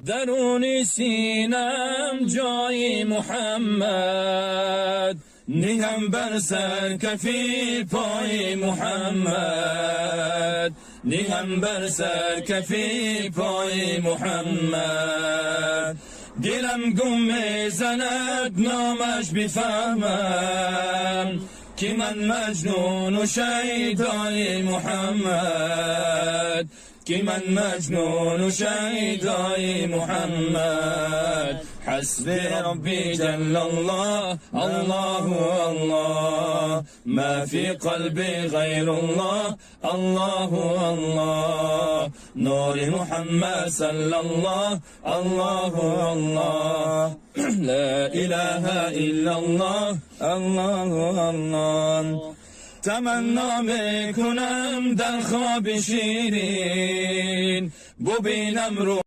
درون سینم جای محمد، نیم بر سر کفی پای محمد، نیم بر سر کفی پای محمد. دلم گم میزند نامش بفهمم، که من مجنون و شیدای محمد، که من مجنون و شیدای محمد. حسبي ربي جل الله، الله الله، ما في قلبي غير الله، الله الله. نور محمد صلى الله، الله الله. لا إله إلا الله، الله الله. تمنا میکنم در خواب شیرین ببینم رو